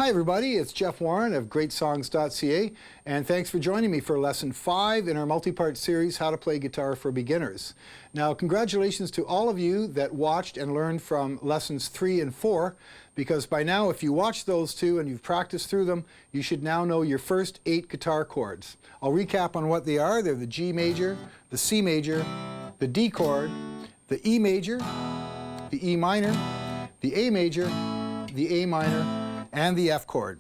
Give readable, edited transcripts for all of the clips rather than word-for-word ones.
Hi everybody, it's Jeff Warren of greatsongs.ca, and thanks for joining me for Lesson 5 in our multi-part series, How to Play Guitar for Beginners. Now, congratulations to all of you that watched and learned from Lessons 3 and 4, because by now, if you watched those two and you've practiced through them, you should now know your first 8 guitar chords. I'll recap on what they are. They're the G major, the C major, the D chord, the E major, the E minor, the A major, the A minor, and the F chord.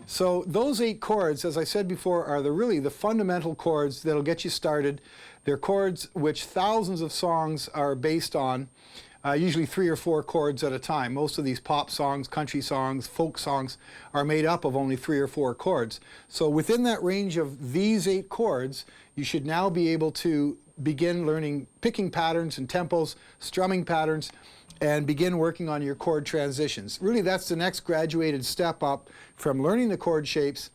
So those 8 chords, as I said before, are really the fundamental chords that'll get you started. They're chords which thousands of songs are based on, usually 3 or 4 chords at a time. Most of these pop songs, country songs, folk songs are made up of only 3 or 4 chords. So within that range of these 8 chords, you should now be able to begin learning picking patterns and tempos, strumming patterns, and begin working on your chord transitions. Really, that's the next graduated step up from learning the chord shapes,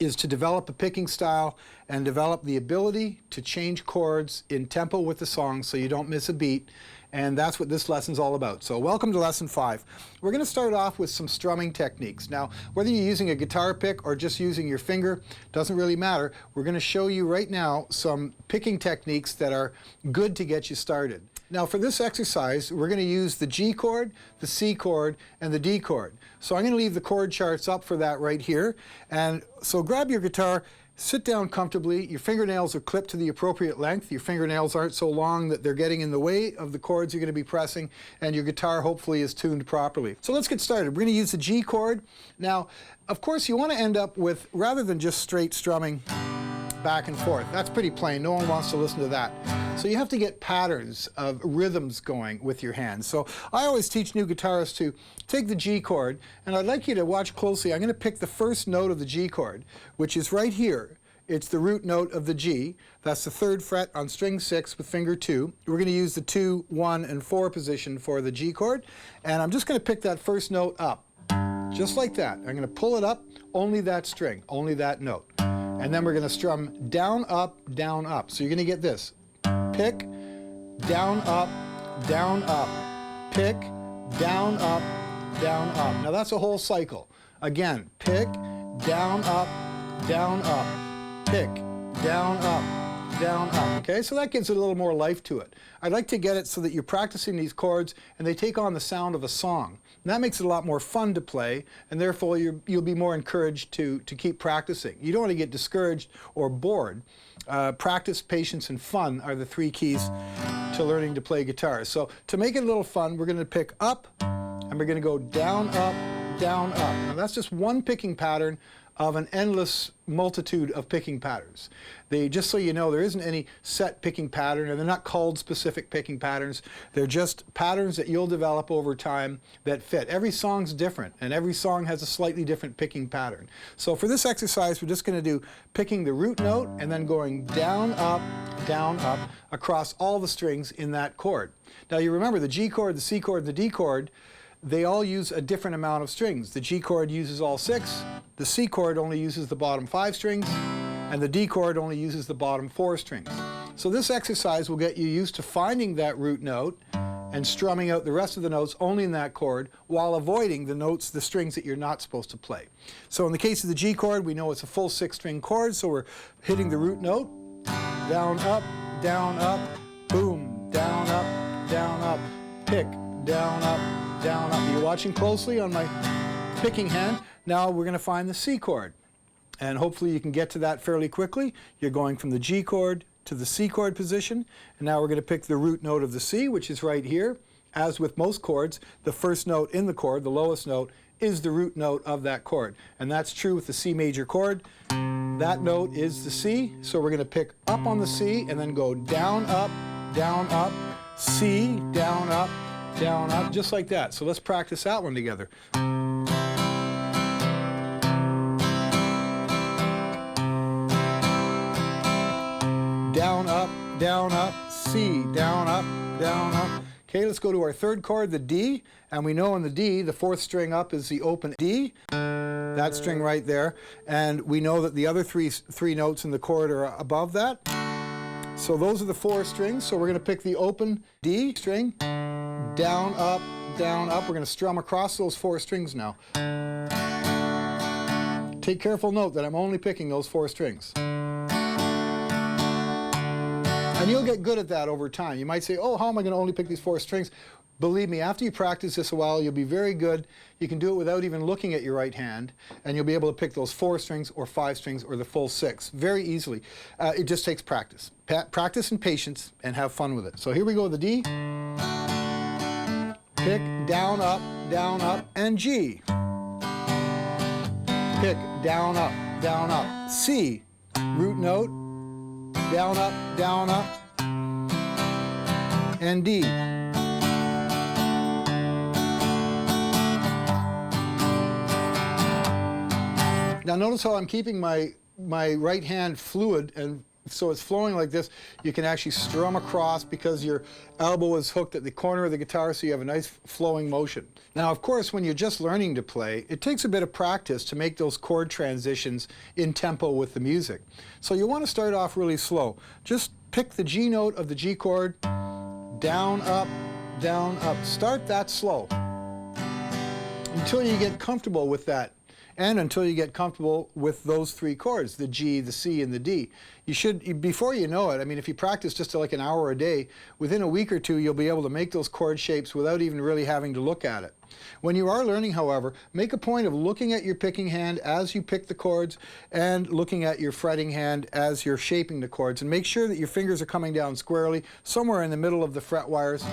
is to develop a picking style and develop the ability to change chords in tempo with the song so you don't miss a beat. And that's what this lesson's all about. So welcome to Lesson 5. We're going to start off with some strumming techniques. Now, whether you're using a guitar pick or just using your finger, doesn't really matter. We're going to show you right now some picking techniques that are good to get you started. Now, for this exercise, we're going to use the G chord, the C chord, and the D chord. So I'm going to leave the chord charts up for that right here. And so grab your guitar, sit down comfortably. Your fingernails are clipped to the appropriate length. Your fingernails aren't so long that they're getting in the way of the chords you're going to be pressing, and your guitar hopefully is tuned properly. So let's get started. We're going to use the G chord. Now, of course, you want to end up with, rather than just straight strumming back and forth. That's pretty plain. No one wants to listen to that. So you have to get patterns of rhythms going with your hands. So I always teach new guitarists to take the G chord, and I'd like you to watch closely. I'm going to pick the first note of the G chord, which is right here. It's the root note of the G. That's the 3rd fret on string 6 with finger 2. We're going to use the 2, 1, and 4 position for the G chord, and I'm just going to pick that first note up, just like that. I'm going to pull it up, only that string, only that note. And then we're going to strum down, up, down, up. So you're going to get this. Pick, down, up, pick, down, up, down, up. Now that's a whole cycle. Again, pick, down, up, pick, down, up, down, up. Okay, so that gives it a little more life to it. I'd like to get it so that you're practicing these chords and they take on the sound of a song. And that makes it a lot more fun to play, and therefore you'll be more encouraged to keep practicing. You don't want to get discouraged or bored. Practice, patience, and fun are the 3 keys to learning to play guitar. So to make it a little fun, we're going to pick up, and we're going to go down, up, down, up. Now that's just one picking pattern of an endless multitude of picking patterns. Just so you know, there isn't any set picking pattern, and they're not called specific picking patterns. They're just patterns that you'll develop over time that fit. Every song's different, and every song has a slightly different picking pattern. So for this exercise, we're just going to do picking the root note and then going down, up, across all the strings in that chord. Now you remember the G chord, the C chord, and the D chord, they all use a different amount of strings. The G chord uses all 6, the C chord only uses the bottom 5 strings, and the D chord only uses the bottom 4 strings. So this exercise will get you used to finding that root note and strumming out the rest of the notes only in that chord while avoiding the strings that you're not supposed to play. So in the case of the G chord, we know it's a full 6-string chord, so we're hitting the root note, down, up, boom, down, up, pick, down, up, down, up. You're watching closely on my picking hand. Now we're going to find the C chord. And hopefully you can get to that fairly quickly. You're going from the G chord to the C chord position. And now we're going to pick the root note of the C, which is right here. As with most chords, the first note in the chord, the lowest note, is the root note of that chord. And that's true with the C major chord. That note is the C. So we're going to pick up on the C and then go down, up, C, down, up, just like that. So let's practice that one together. Down, up, C, down, up. Okay, let's go to our 3rd chord, the D, and we know in the D, the 4th string up is the open D, that string right there, and we know that the other three notes in the chord are above that. So those are the 4 strings, so we're going to pick the open D string, down, up. We're going to strum across those 4 strings now. Take careful note that I'm only picking those 4 strings. And you'll get good at that over time. You might say, oh, how am I going to only pick these 4 strings? Believe me, after you practice this a while, you'll be very good. You can do it without even looking at your right hand, and you'll be able to pick those 4 strings or 5 strings or the full 6 very easily. It just takes practice. Practice and patience, and have fun with it. So here we go with the D. Pick, down, up, and G. Pick, down, up, C. Root note, down, up, and D. Now notice how I'm keeping my right hand fluid, and so it's flowing like this. You can actually strum across because your elbow is hooked at the corner of the guitar, so you have a nice flowing motion. Now, of course, when you're just learning to play, it takes a bit of practice to make those chord transitions in tempo with the music. So you want to start off really slow. Just pick the G note of the G chord, down, up, down, up. Start that slow until you get comfortable with that. And until you get comfortable with those 3 chords, the G, the C, and the D. You should, before you know it, I mean, if you practice just like an hour a day, within a week or 2, you'll be able to make those chord shapes without even really having to look at it. When you are learning, however, make a point of looking at your picking hand as you pick the chords and looking at your fretting hand as you're shaping the chords, and make sure that your fingers are coming down squarely somewhere in the middle of the fret wires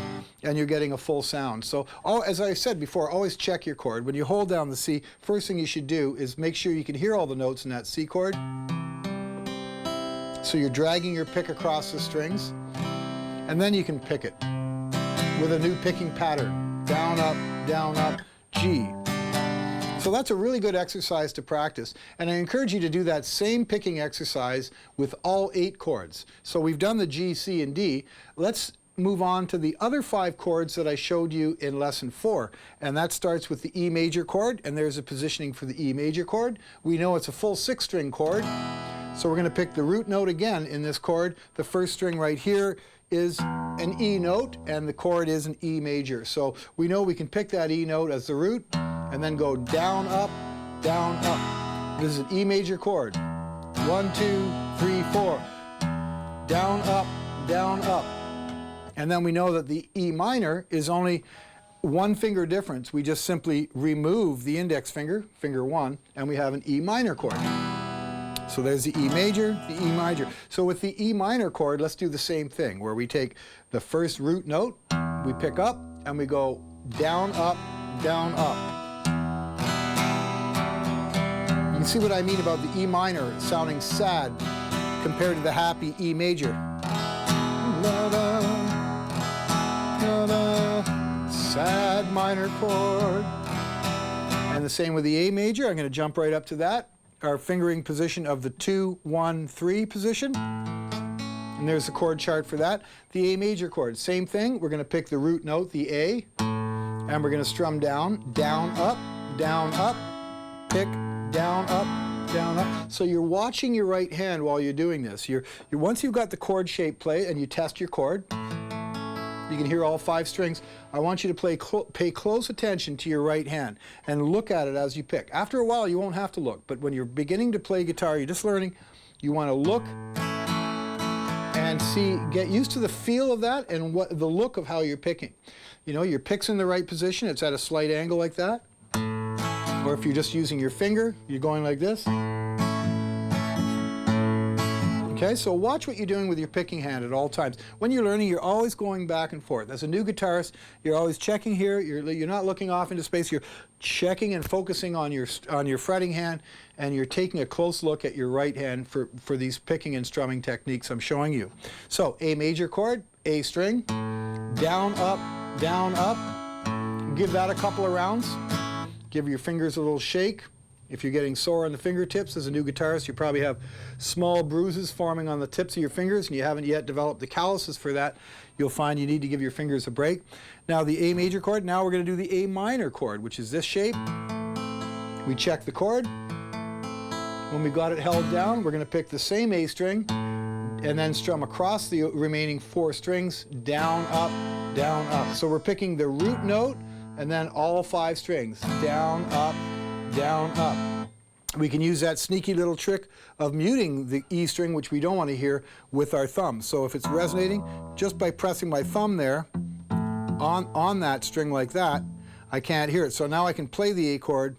and you're getting a full sound. So, as I said before, always check your chord. When you hold down the C, first thing you should do is make sure you can hear all the notes in that C chord. So you're dragging your pick across the strings, and then you can pick it with a new picking pattern. Down, up, G. So that's a really good exercise to practice, and I encourage you to do that same picking exercise with all 8 chords. So we've done the G, C, and D. Let's move on to the other 5 chords that I showed you in lesson 4, and that starts with the E major chord, and there's a positioning for the E major chord. We know it's a full 6-string chord, so we're going to pick the root note again in this chord. The first string right here is an E note, and the chord is an E major. So we know we can pick that E note as the root, and then go down, up, down, up. This is an E major chord. 1, 2, 3, 4. Down, up, down, up. And then we know that the E minor is only 1 finger difference. We just simply remove the index finger, finger 1, and we have an E minor chord. So there's the E major, the E major. So with the E minor chord, let's do the same thing, where we take the first root note, we pick up, and we go down, up, down, up. You can see what I mean about the E minor sounding sad compared to the happy E major. Sad minor chord. And the same with the A major. I'm going to jump right up to that. Our fingering position of the 2, 1, 3 position. And there's the chord chart for that. The A major chord, same thing. We're going to pick the root note, the A, and we're going to strum down, up, pick, down, up. So you're watching your right hand while you're doing this. Once you've got the chord shape play and you test your chord, you can hear all 5 strings. I want you to pay close attention to your right hand and look at it as you pick. After a while, you won't have to look, but when you're beginning to play guitar, you're just learning, you want to look and see, get used to the feel of that and the look of how you're picking. You know, your pick's in the right position, it's at a slight angle like that. Or if you're just using your finger, you're going like this. Okay, so watch what you're doing with your picking hand at all times. When you're learning, you're always going back and forth. As a new guitarist, you're always checking here. You're not looking off into space. You're checking and focusing on your fretting hand, and you're taking a close look at your right hand for these picking and strumming techniques I'm showing you. So A major chord, A string, down, up, down, up. Give that a couple of rounds. Give your fingers a little shake. If you're getting sore on the fingertips as a new guitarist, you probably have small bruises forming on the tips of your fingers and you haven't yet developed the calluses for that. You'll find you need to give your fingers a break. Now the A major chord, now we're going to do the A minor chord, which is this shape. We check the chord. When we got it held down, we're going to pick the same A string and then strum across the remaining 4 strings, down, up, down, up. So we're picking the root note and then all 5 strings, down, up, down, up. we can use that sneaky little trick of muting the E string, which we don't want to hear, with our thumb. So if it's resonating, just by pressing my thumb there on that string like that, I can't hear it. So now I can play the A chord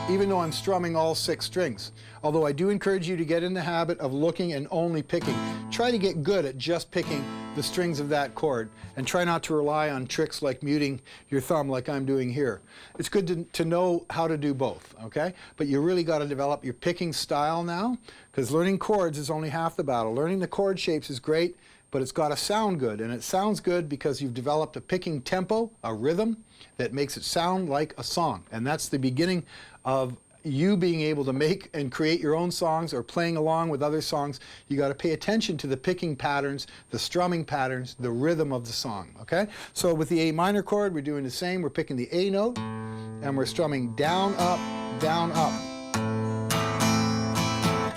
even though I'm strumming all 6 strings. Although I do encourage you to get in the habit of looking and only picking. Try to get good at just picking the strings of that chord, and try not to rely on tricks like muting your thumb like I'm doing here. It's good to know how to do both, okay? But you really got to develop your picking style now, because learning chords is only half the battle. Learning the chord shapes is great, but it's got to sound good, and it sounds good because you've developed a picking tempo, a rhythm that makes it sound like a song. And that's the beginning of you being able to make and create your own songs or playing along with other songs. You got to pay attention to the picking patterns, the strumming patterns, the rhythm of the song, okay? So with the A minor chord, we're doing the same. We're picking the A note, and we're strumming down, up, down, up.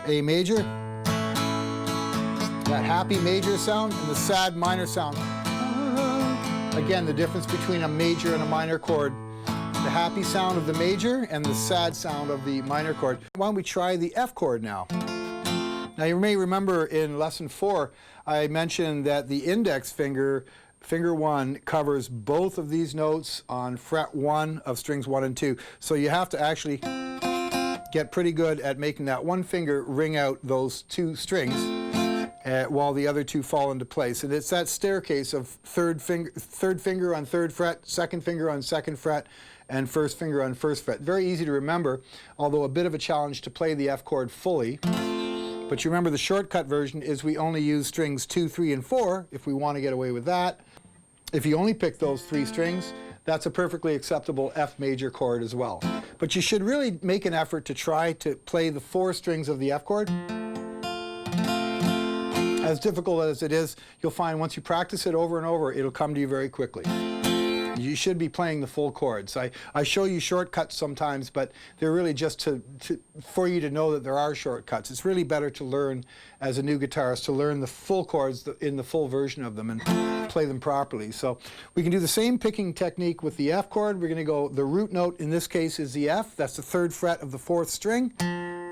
A major, that happy major sound, and the sad minor sound. Again, the difference between a major and a minor chord. The happy sound of the major and the sad sound of the minor chord. Why don't we try the F chord now? Now you may remember in lesson 4, I mentioned that the index finger, finger 1, covers both of these notes on fret 1 of strings 1 and 2. So you have to actually get pretty good at making that one finger ring out those 2 strings while the other 2 fall into place. And it's that staircase of third finger on 3rd fret, second finger on 2nd fret, and first finger on 1st fret. Very easy to remember, although a bit of a challenge to play the F chord fully. But you remember the shortcut version is we only use strings 2, 3, and 4 if we want to get away with that. If you only pick those 3 strings, that's a perfectly acceptable F major chord as well. But you should really make an effort to try to play the 4 strings of the F chord. As difficult as it is, you'll find once you practice it over and over, it'll come to you very quickly. You should be playing the full chords. I show you shortcuts sometimes, but they're really just for you to know that there are shortcuts. It's really better to learn, as a new guitarist, to learn the full chords in the full version of them and play them properly. So we can do the same picking technique with the F chord. We're going to go, the root note in this case is the F. That's the 3rd fret of the 4th string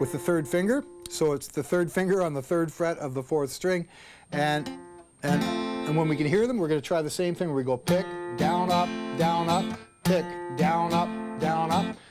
with the 3rd finger. So it's the 3rd finger on the 3rd fret of the 4th string. And when we can hear them, we're going to try the same thing where we go pick, down, up, pick, down, up.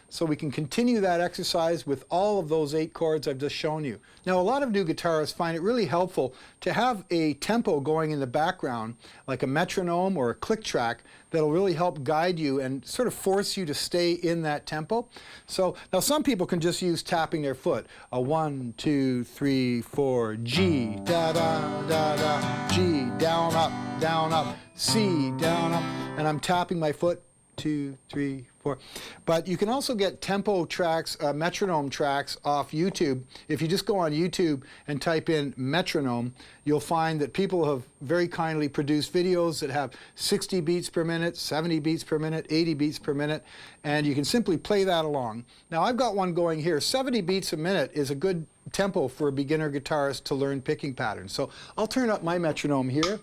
So we can continue that exercise with all of those 8 chords I've just shown you. Now, a lot of new guitarists find it really helpful to have a tempo going in the background, like a metronome or a click track, that'll really help guide you and sort of force you to stay in that tempo. So now some people can just use tapping their foot. A 1, 2, 3, 4, G, da da da da, G, down, up, C, down, up, and I'm tapping my foot. 2, 3, 4. But you can also get tempo tracks, metronome tracks off YouTube. If you just go on YouTube and type in metronome, you'll find that people have very kindly produced videos that have 60 beats per minute, 70 beats per minute, 80 beats per minute, and you can simply play that along. Now I've got one going here. 70 beats a minute is a good tempo for a beginner guitarist to learn picking patterns. So I'll turn up my metronome here,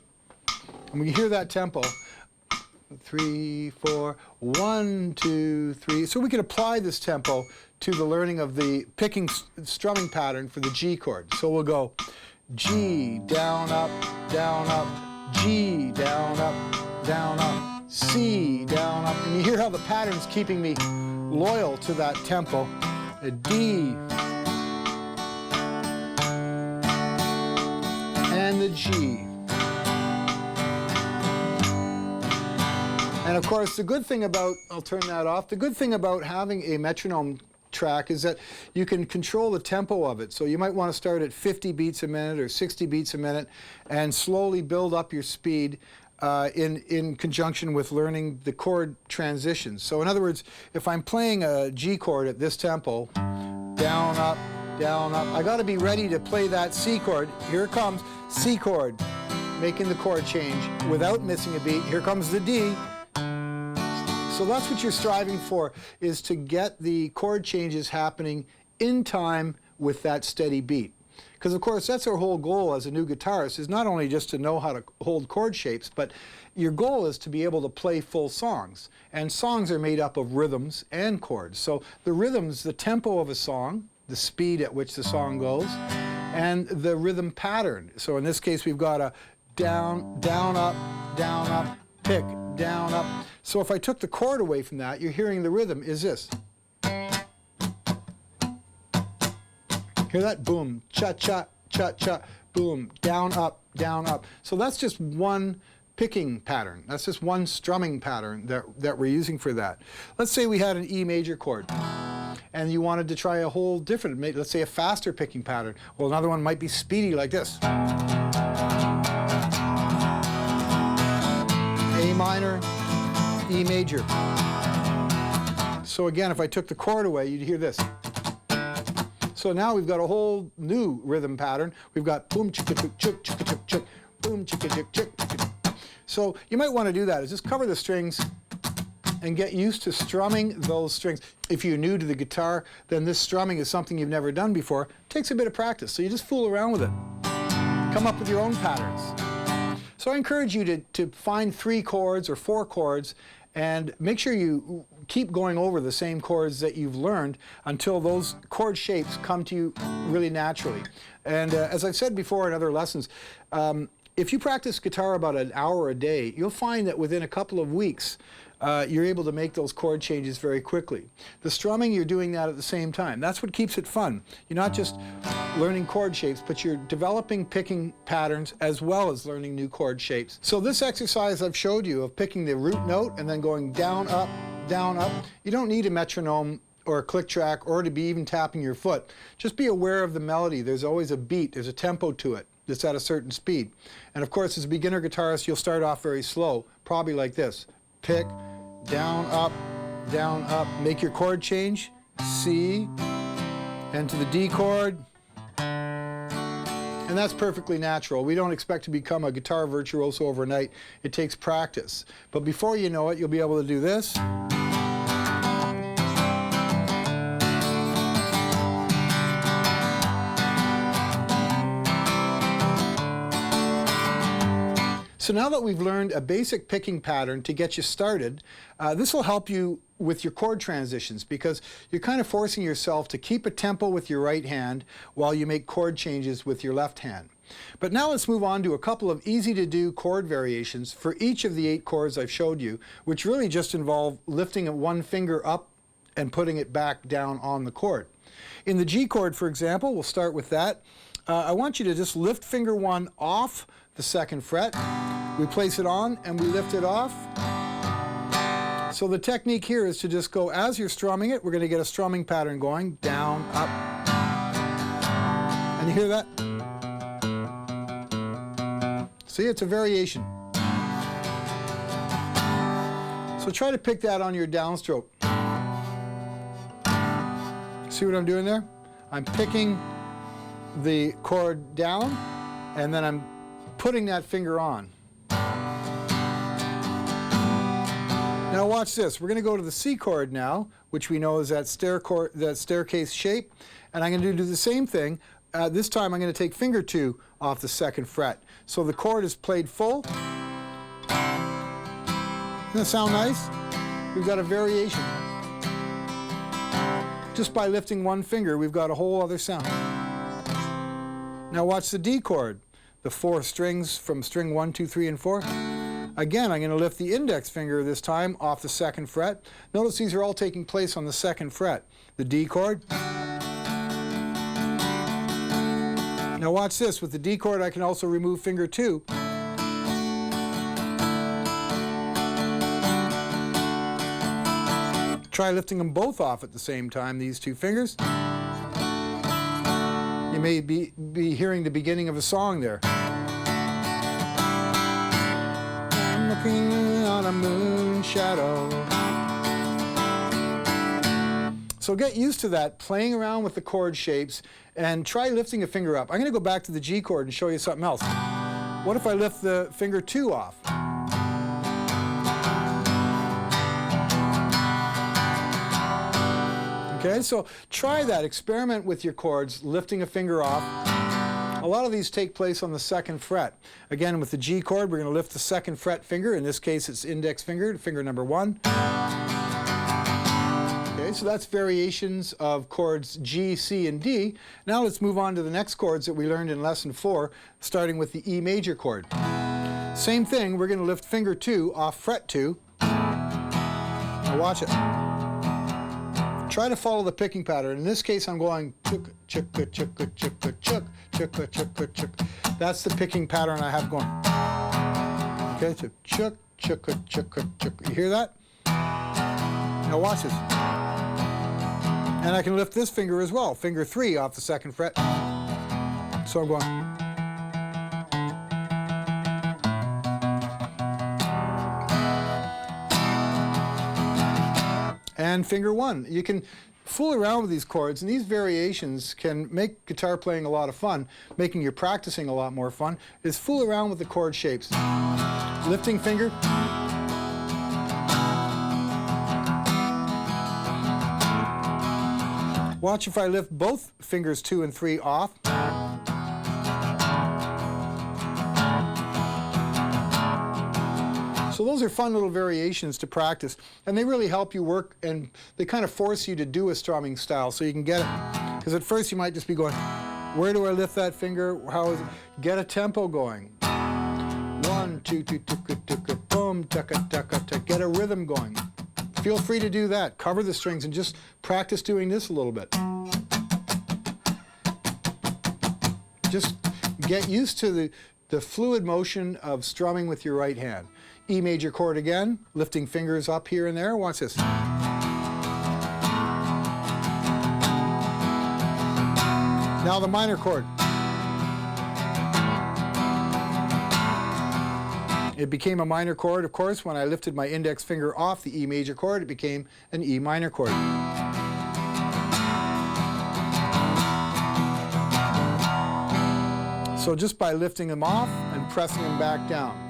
and we can hear that tempo. 3, 4, 1, 2, 3. So we can apply this tempo to the learning of the picking strumming pattern for the G chord. So we'll go G, down, up, G, down, up, C, down, up. And you hear how the pattern's keeping me loyal to that tempo. A D, and the G. And of course, the good thing about, I'll turn that off, the good thing about having a metronome track is that you can control the tempo of it. So you might want to start at 50 beats a minute or 60 beats a minute and slowly build up your speed in conjunction with learning the chord transitions. So in other words, if I'm playing a G chord at this tempo, down, up, I got to be ready to play that C chord. Here it comes, C chord, making the chord change without missing a beat. Here comes the D. So that's what you're striving for, is to get the chord changes happening in time with that steady beat. Because of course that's our whole goal as a new guitarist, is not only just to know how to hold chord shapes, but your goal is to be able to play full songs. And songs are made up of rhythms and chords. So the rhythms, the tempo of a song, the speed at which the song goes, and the rhythm pattern. So in this case we've got a down, down, up, pick, down, up. So if I took the chord away from that, you're hearing the rhythm is this. Hear that? Boom, cha, cha, cha, cha, boom, down, up, down, up. So that's just one picking pattern. That's just one strumming pattern that we're using for that. Let's say we had an E major chord, and you wanted to try a whole different, let's say a faster picking pattern. Well, another one might be speedy like this. A minor, E major. So again, if I took the chord away, you'd hear this. So now we've got a whole new rhythm pattern. We've got boom, chicka, chuk, chuk, chicka, chuk, chuk, boom, chicka, chuk, chuk. So you might want to do that, is just cover the strings and get used to strumming those strings. If you're new to the guitar, then this strumming is something you've never done before. It takes a bit of practice, so you just fool around with it. Come up with your own patterns. So I encourage you to find 3 chords or 4 chords and make sure you keep going over the same chords that you've learned until those chord shapes come to you really naturally. And as I've said before in other lessons, if you practice guitar about an hour a day, you'll find that within a couple of weeks, you're able to make those chord changes very quickly. The strumming, you're doing that at the same time. That's what keeps it fun. You're not just learning chord shapes, but you're developing picking patterns as well as learning new chord shapes. So this exercise I've showed you of picking the root note and then going down, up, you don't need a metronome or a click track or to be even tapping your foot. Just be aware of the melody. There's always a beat, there's a tempo to it that's at a certain speed. And of course, as a beginner guitarist, you'll start off very slow, probably like this. Pick, down, up, make your chord change, C, and to the D chord, and that's perfectly natural. We don't expect to become a guitar virtuoso overnight. It takes practice. But before you know it, you'll be able to do this. So now that we've learned a basic picking pattern to get you started, this will help you with your chord transitions because you're kind of forcing yourself to keep a tempo with your right hand while you make chord changes with your left hand. But now let's move on to a couple of easy to do chord variations for each of the 8 chords I've showed you, which really just involve lifting one finger up and putting it back down on the chord. In the G chord, for example, we'll start with that. I want you to just lift finger 1 off the 2nd fret. We place it on and we lift it off. So the technique here is to just go, as you're strumming it, we're going to get a strumming pattern going, down, up. And you hear that? See, it's a variation. So try to pick that on your downstroke. See what I'm doing there? I'm picking the chord down and then I'm putting that finger on. Now watch this. We're going to go to the C chord now, which we know is that staircase shape, and I'm going to do the same thing. This time I'm going to take finger 2 off the 2nd fret. So the chord is played full. Doesn't that sound nice? We've got a variation. Just by lifting one finger, we've got a whole other sound. Now watch the D chord, the 4 strings from string 1, 2, 3, and 4. Again, I'm going to lift the index finger this time off the 2nd fret. Notice these are all taking place on the 2nd fret. The D chord. Now watch this. With the D chord, I can also remove finger 2. Try lifting them both off at the same time, these 2 fingers. You may be hearing the beginning of a song there. I'm looking on a moon shadow. So get used to that, playing around with the chord shapes, and try lifting a finger up. I'm going to go back to the G chord and show you something else. What if I lift the finger 2 off? Okay, so try that. Experiment with your chords, lifting a finger off. A lot of these take place on the 2nd fret. Again, with the G chord, we're going to lift the 2nd fret finger. In this case, it's index finger, finger number 1. Okay, so that's variations of chords G, C, and D. Now let's move on to the next chords that we learned in lesson 4, starting with the E major chord. Same thing, we're going to lift finger 2 off fret 2. Now watch it. Try to follow the picking pattern. In this case, I'm going chuk, chuk, chuk, chuk, chuk, chuk, chuk, chuk, chuk. That's the picking pattern I have going. Okay, so chuk, chuk, chuk, chuk. You hear that? Now watch this. And I can lift this finger as well, finger 3 off the 2nd fret. So I'm going. And finger 1. You can fool around with these chords, and these variations can make guitar playing a lot of fun, making your practicing a lot more fun, is fool around with the chord shapes. Lifting finger. Watch if I lift both fingers 2 and 3 off. So those are fun little variations to practice, and they really help you work, and they kind of force you to do a strumming style so you can get it. Because at first you might just be going, where do I lift that finger? How is it? Get a tempo going. 1, 2, 2, boom, tucka, tucka, tucka. Get a rhythm going. Feel free to do that. Cover the strings and just practice doing this a little bit. Just get used to the fluid motion of strumming with your right hand. E major chord again, lifting fingers up here and there. Watch this. Now the minor chord. It became a minor chord, of course, when I lifted my index finger off the E major chord. It became an E minor chord. So just by lifting them off and pressing them back down.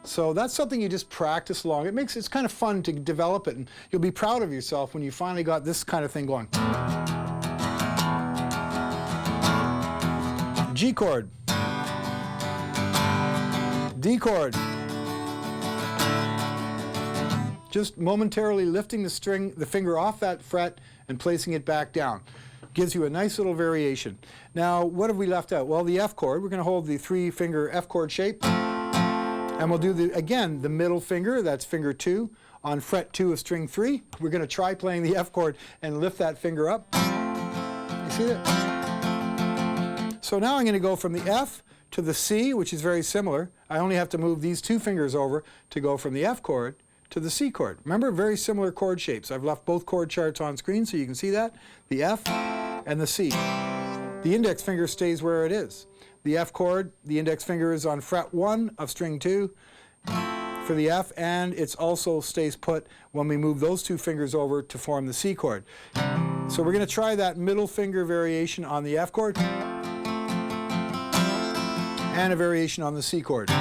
So that's something you just practice along. It's kind of fun to develop it, and you'll be proud of yourself when you finally got this kind of thing going. G chord. D chord. Just momentarily lifting the finger off that fret and placing it back down. Gives you a nice little variation. Now, what have we left out? Well, the F chord. We're going to hold the 3-finger F chord shape. And we'll do, again, the middle finger, that's finger 2, on fret 2 of string 3. We're going to try playing the F chord and lift that finger up. You see that? So now I'm going to go from the F to the C, which is very similar. I only have to move these 2 fingers over to go from the F chord to the C chord. Remember, very similar chord shapes. I've left both chord charts on screen so you can see that. The F and the C. The index finger stays where it is. The F chord, the index finger is on fret 1 of string 2 for the F, and it also stays put when we move those 2 fingers over to form the C chord. So we're going to try that middle finger variation on the F chord and a variation on the C chord. You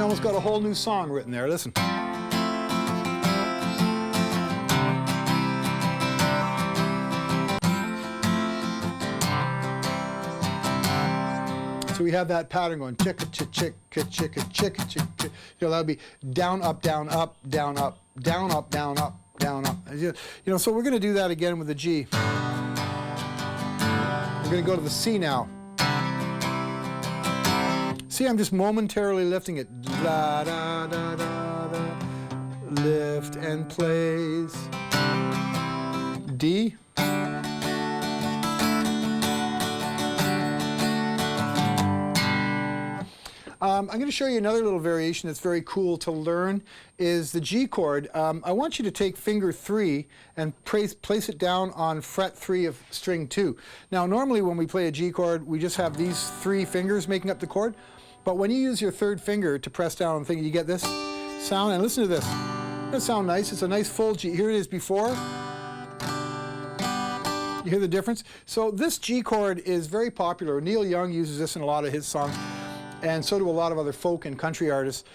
almost got a whole new song written there. Listen. So we have that pattern going chicka chicka chicka chicka chicka. You know, that would be down up down up down up down up down up down up. You know, so we're going to do that again with the G. We're going to go to the C now. See, I'm just momentarily lifting it. Da, da, da, da, da. Lift and plays. D. I'm going to show you another little variation that's very cool to learn, is the G chord. I want you to take finger 3 and place it down on fret 3 of string 2. Now, normally when we play a G chord, we just have these 3 fingers making up the chord. But when you use your 3rd finger to press down on the thing, you get this sound. And listen to this. That sounds nice. It's a nice full G. Here it is before. You hear the difference? So this G chord is very popular. Neil Young uses this in a lot of his songs, and so do a lot of other folk and country artists.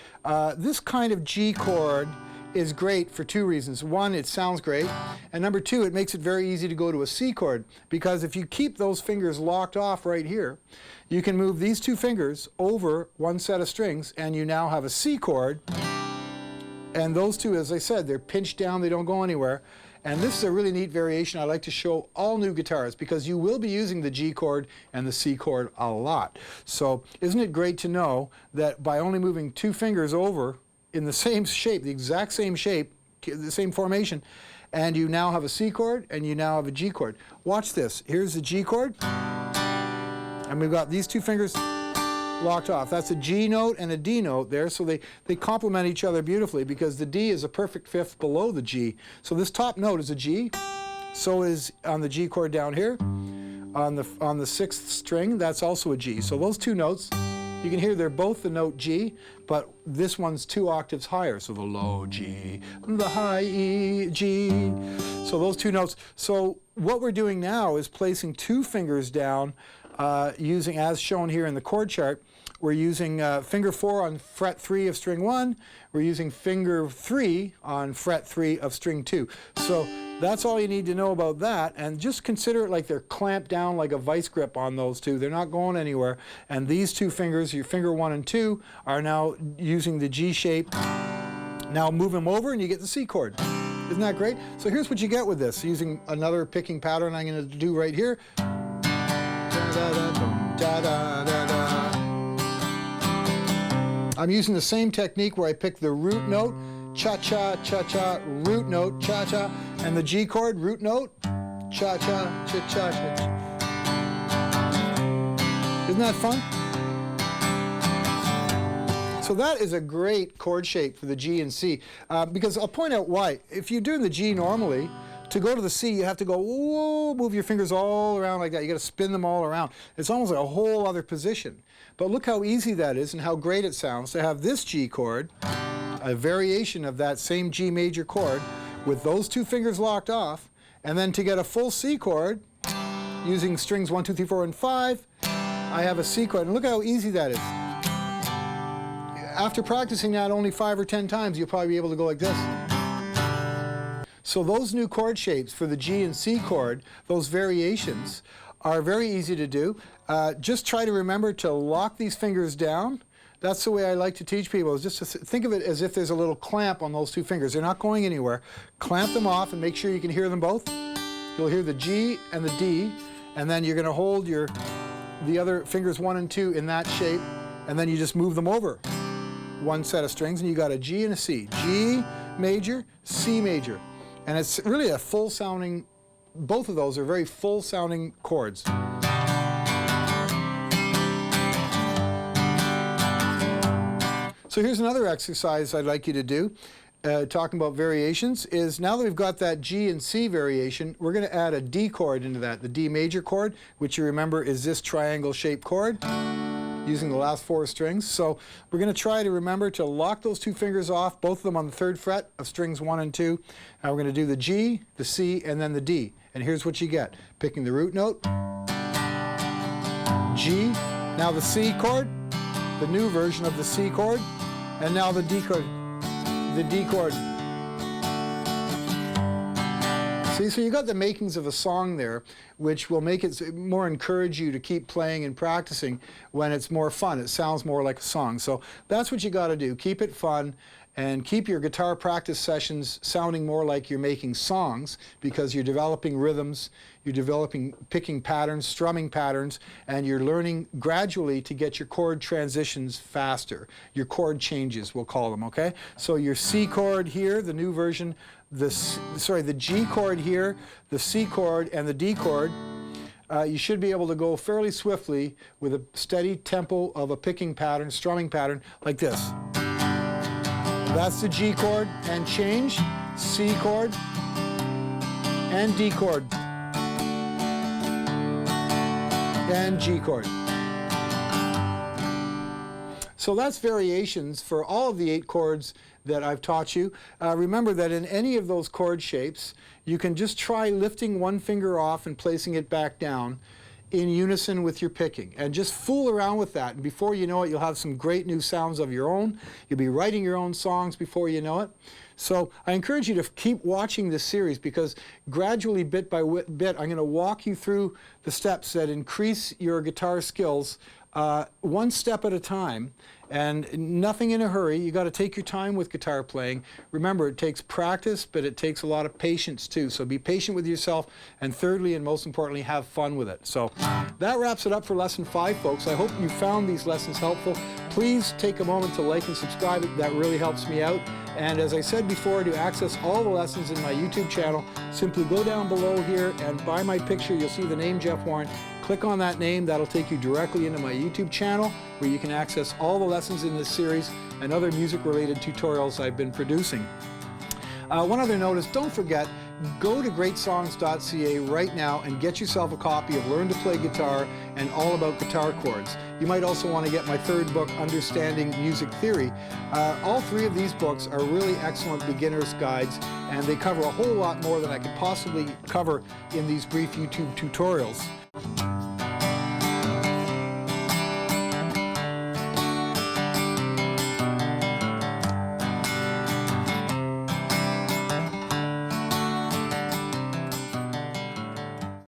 This kind of G chord is great for two reasons. One, it sounds great, and number two, it makes it very easy to go to a C chord, because if you keep those fingers locked off right here, you can move these two fingers over one set of strings and you now have a C chord, and those two, as I said, they're pinched down, they don't go anywhere. And this is a really neat variation I like to show all new guitarists, because you will be using the G chord and the C chord a lot. So isn't it great to know that by only moving two fingers over in the same shape, the exact same shape, the same formation, and you now have a C chord and you now have a G chord. Watch this. Here's the G chord, and we've got these two fingers locked off. That's a G note and a D note there, so they complement each other beautifully, because the D is a perfect fifth below the G. So this top note is a G, so is on the G chord down here. On the sixth string, that's also a G. So those two notes, you can hear they're both the note G, but this one's 2 octaves higher. So the low G, the high E, G. So those two notes. So what we're doing now is placing two fingers down using, as shown here in the chord chart, we're using finger 4 on fret 3 of string 1. We're using finger 3 on fret 3 of string 2. So that's all you need to know about that, and just consider it like they're clamped down like a vice grip on those two. They're not going anywhere. And these two fingers, your finger 1 and 2, are now using the G shape. Now move them over and you get the C chord. Isn't that great? So here's what you get with this, using another picking pattern I'm going to do right here. I'm using the same technique where I pick the root note, cha-cha, cha-cha, root note, cha-cha, and the G chord, root note, cha-cha, cha-cha, cha-cha. Isn't that fun? So that is a great chord shape for the G and C, because I'll point out why. If you're doing the G normally, to go to the C, you have to go, whoa, move your fingers all around like that. You got to spin them all around. It's almost like a whole other position. But look how easy that is and how great it sounds to have this G chord, a variation of that same G major chord, with those two fingers locked off, and then to get a full C chord using strings 1, 2, 3, 4, and 5, I have a C chord. And look how easy that is. After practicing that only 5 or 10 times, you'll probably be able to go like this. So those new chord shapes for the G and C chord, those variations, are very easy to do. Just try to remember to lock these fingers down. That's the way I like to teach people, is just to think of it as if there's a little clamp on those two fingers. They're not going anywhere. Clamp them off and make sure you can hear them both. You'll hear the G and the D, and then you're going to hold the other fingers 1 and 2 in that shape, and then you just move them over one set of strings, and you got a G and a C. G major, C major. And it's really a full sounding, both of those are very full sounding chords. So here's another exercise I'd like you to do, talking about variations, is now that we've got that G and C variation, we're going to add a D chord into that, the D major chord, which you remember is this triangle shaped chord, using the last 4 strings. So we're going to try to remember to lock those two fingers off, both of them on the 3rd fret of strings 1 and 2. Now we're going to do the G, the C, and then the D. And here's what you get. Picking the root note, G, now the C chord, the new version of the C chord, and now the D chord, the D chord. See, so you got the makings of a song there, which will make it more encourage you to keep playing and practicing when it's more fun. It sounds more like a song. So that's what you got to do. Keep it fun and keep your guitar practice sessions sounding more like you're making songs, because you're developing rhythms, you're developing picking patterns, strumming patterns, and you're learning gradually to get your chord transitions faster. Your chord changes, we'll call them, okay? So your C chord here, the new version, the G chord here, the C chord, and the D chord, you should be able to go fairly swiftly with a steady tempo of a picking pattern, strumming pattern, like this. That's the G chord, and change, C chord, and D chord, and G chord. So that's variations for all of the 8 chords that I've taught you. Remember that in any of those chord shapes, you can just try lifting one finger off and placing it back down. in unison with your picking, and just fool around with that, and before you know it, you'll have some great new sounds of your own. You'll be writing your own songs before you know it. So I encourage you to keep watching this series, because gradually, bit by bit, I'm going to walk you through the steps that increase your guitar skills one step at a time, and nothing in a hurry. You got to take your time with guitar playing. Remember, it takes practice, but it takes a lot of patience too. So be patient with yourself, and thirdly, and most importantly, have fun with it. So that wraps it up for lesson 5, folks. I hope you found these lessons helpful. Please take a moment to like and subscribe. That really helps me out. And as I said before, to access all the lessons in my YouTube channel, simply go down below here, and by my picture, you'll see the name Jeff Warren. Click on that name. That'll take you directly into my YouTube channel, where you can access all the lessons in this series and other music-related tutorials I've been producing. One other note is, don't forget, go to greatsongs.ca right now and get yourself a copy of Learn to Play Guitar and All About Guitar Chords. You might also want to get my 3rd book, Understanding Music Theory. All 3 of these books are really excellent beginner's guides, and they cover a whole lot more than I could possibly cover in these brief YouTube tutorials.